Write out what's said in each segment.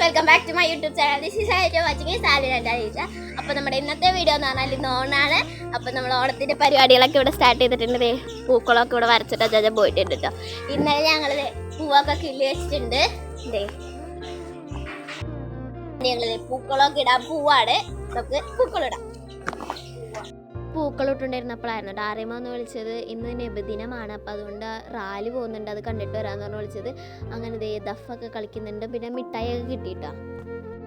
Welcome back to my YouTube channel. This is ആയിട്ട് watching സാലിഡ. അപ്പോൾ നമ്മുടെ ഇന്നത്തെ വീഡിയോ എന്ന് പറഞ്ഞാൽ ഇന്ന് ഓണാണ്. അപ്പോൾ നമ്മൾ ഓണത്തിൻ്റെ പരിപാടികളൊക്കെ ഇവിടെ സ്റ്റാർട്ട് ചെയ്തിട്ടുണ്ട്. പൂക്കളൊക്കെ ഇവിടെ വരച്ചിട്ട് അജാജ പോയിട്ടുണ്ട് കേട്ടോ. ഇന്നലെ ഞങ്ങൾ പൂവൊക്കെ കിള്ളി വെച്ചിട്ടുണ്ട്. ഞങ്ങൾ പൂക്കളൊക്കെ ഇടാൻ പൂവാണ്. നമുക്ക് പൂക്കളിടാം. പൂക്കളിട്ടുണ്ടായിരുന്നപ്പോഴായിരുന്നു ഡാറിമ എന്ന് വിളിച്ചത്. ഇന്ന് നബിദിനമാണ്, അപ്പം അതുകൊണ്ട് റാലി പോകുന്നുണ്ട്, അത് കണ്ടിട്ട് വരാമെന്ന് പറഞ്ഞ് വിളിച്ചത്. അങ്ങനെ ദഫൊക്കെ കളിക്കുന്നുണ്ട്, പിന്നെ മിഠായിയൊക്കെ കിട്ടിയിട്ടാ.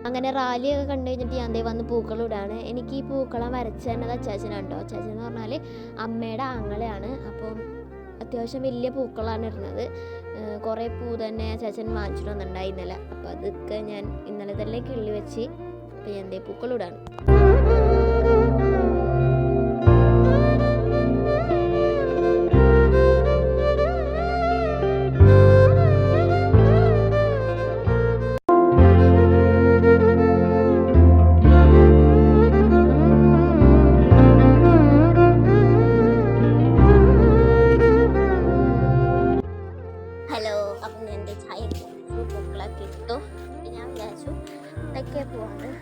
അങ്ങനെ റാലിയൊക്കെ കണ്ടു കഴിഞ്ഞിട്ട് ഞാൻ വന്ന് പൂക്കളിടാണ്. എനിക്ക് ഈ പൂക്കളം വരച്ചത് അച്ചാച്ചനാണ് കേട്ടോ. അച്ചാച്ചൻ എന്ന് പറഞ്ഞാൽ അമ്മയുടെ ആങ്ങളെയാണ്. അപ്പം അത്യാവശ്യം വലിയ പൂക്കളാണ് ഇടുന്നത്. കുറേ പൂ തന്നെ അച്ചാച്ചൻ വാങ്ങിച്ചിട്ട് വന്നിട്ടുണ്ടായി ഇന്നലെ. അപ്പോൾ അതൊക്കെ ഞാൻ ഇന്നലെ തന്നെ കിള്ളി വെച്ച് അപ്പം ഞാൻ പൂക്കളിടാണ്.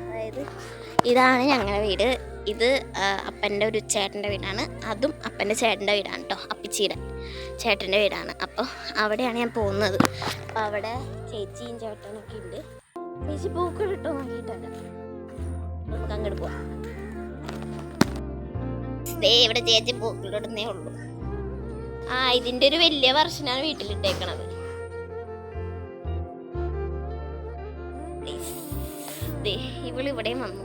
അതായത് ഇതാണ് ഞങ്ങളുടെ വീട്. ഇത് അപ്പൻ്റെ ഒരു ചേട്ടൻ്റെ വീടാണ്. അതും അപ്പൻ്റെ ചേട്ടൻ്റെ വീടാണ് കേട്ടോ. അപ്പിച്ചിയുടെ ചേട്ടൻ്റെ വീടാണ്. അപ്പോൾ അവിടെയാണ് ഞാൻ പോകുന്നത്. അപ്പോൾ അവിടെ ചേച്ചിയും ചേട്ടനൊക്കെ ഉണ്ട്. ചേച്ചി പൂക്കൾ ഇട്ടോ നോക്കിയിട്ടല്ല. നമുക്ക് അങ്ങോട്ട് പോവാം. ഇവിടെ ചേച്ചി പൂക്കളിടുന്നേ ഉള്ളൂ. ഇതിൻ്റെ ഒരു വലിയ വർഷനാണ് വീട്ടിലിട്ടേക്കണത്. ഇവളിവിടെയും വന്നു.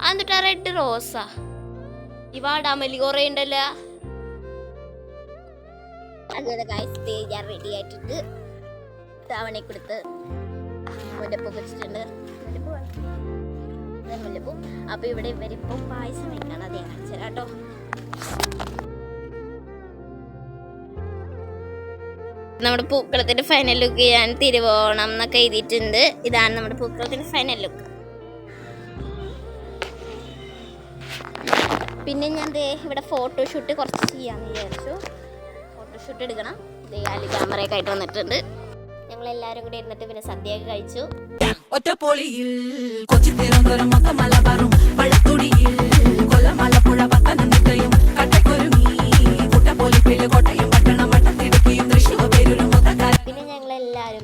എന്നിട്ടാ റെഡ് റോസാ ഈ വാടാമല്ലി കുറേ ഉണ്ടല്ലോ. അതുപോലെ ഞാൻ റെഡി ആയിട്ടുണ്ട്. തവണ കൊടുത്ത് മുല്ലപ്പൂ വെച്ചിട്ടുണ്ട്. മുല്ലപ്പൂ. അപ്പൊ ഇവിടെ ഇവരിപ്പോ പായസം വെക്കാണ്. അത് ഞാൻ കാണിച്ചു തരാം കേട്ടോ. നമ്മുടെ പൂക്കളത്തിന്റെ ഫൈനൽ ലുക്ക് ഞാൻ തിരുവോണം എന്നൊക്കെ എഴുതിയിട്ടുണ്ട്. ഇതാണ് നമ്മുടെ പൂക്കളത്തിന്റെ ഫൈനൽ ലുക്ക്. പിന്നെ ഞാൻ ഇവിടെ ഫോട്ടോഷൂട്ട് കുറച്ച് ചെയ്യാമെന്ന് വിചാരിച്ചു. ഫോട്ടോഷൂട്ട് എടുക്കണം. ആലി ക്യാമറയൊക്കെ ആയിട്ട് വന്നിട്ടുണ്ട്. ഞങ്ങൾ എല്ലാവരും കൂടി ഇരുന്നിട്ട് പിന്നെ സദ്യയൊക്കെ കഴിച്ചു.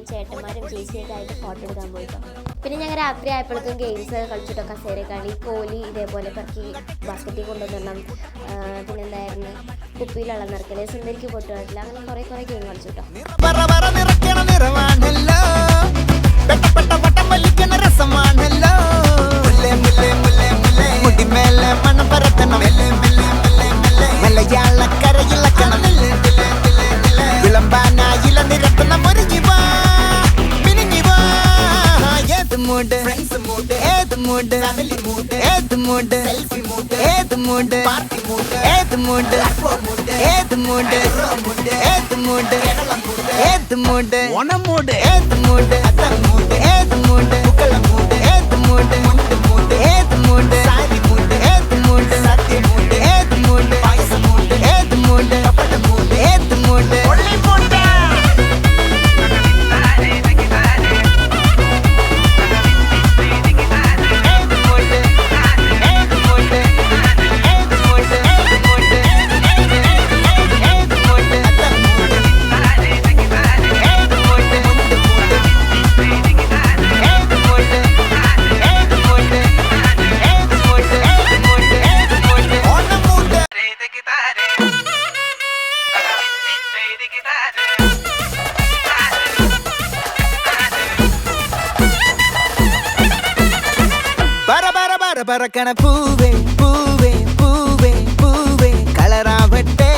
ചേട്ടന്മാരും ചേച്ചിയൊക്കെ ആയിട്ട് ഫോട്ടോ എടുക്കാൻ പോയിട്ടോ. പിന്നെ ഞങ്ങൾ രാത്രി ആയപ്പോഴേക്കും ഗെയിംസ് കളിച്ചിട്ടോ. കസേര കളി, കോലി ഇതേപോലെ പെറുക്കി ബാസ്ക്കറ്റിൽ കൊണ്ടുവന്നിടണം. പിന്നെന്തായിരുന്നു കുപ്പിയിലുള്ള നിറക്കല്, സുന്ദരിക്ക് പൊട്ട് കളിച്ചില്ല. അങ്ങനെ കുറേ ഗെയിം കളിച്ചിട്ടോ. പറക്കണ പൂവേ പൂവേ പൂവേ പൂവേ കളറാവട്ടെ.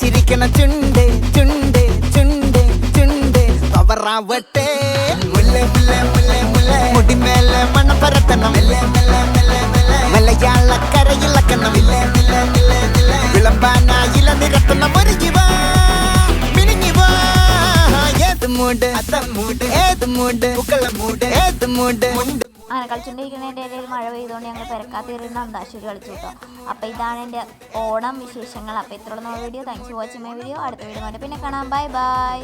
ചിരിക്കണ ചുണ്ടേ ചുണ്ടേ ചുണ്ടേ ചുണ്ടേ പവറാവട്ടെ. മുല്ലേ മുല്ലേ മുല്ലേ മുല്ലേ മുടിമേലെ മണ്ണ പരത്തണം. മലയാളക്കരയിളക്കണം. വിളമ്പാനായില നിരത്തണം. ഒരു ജീവ മിനിഞ്ഞു വാ. ഏത് മൂട് അത്തം മൂട് ഏത് മൂട് പൂക്കള മൂട് ഏത് മൂട്. അങ്ങനെ കളിച്ചുകൊണ്ടിരിക്കുന്നതിൻ്റെ ഇടയിൽ മഴ പെയ്തുകൊണ്ട് ഞങ്ങൾ പെരക്കാത്തീരുന്ന അന്താശ്ശേരി കളിച്ചു കേട്ടോ. അപ്പോൾ ഇതാണ് എൻ്റെ ഓണം വിശേഷങ്ങൾ. അപ്പോൾ ഇത്രയുള്ള video. Thanks for watching my video. അടുത്ത വീഡിയോ പിന്നെ കാണാം. Bye bye.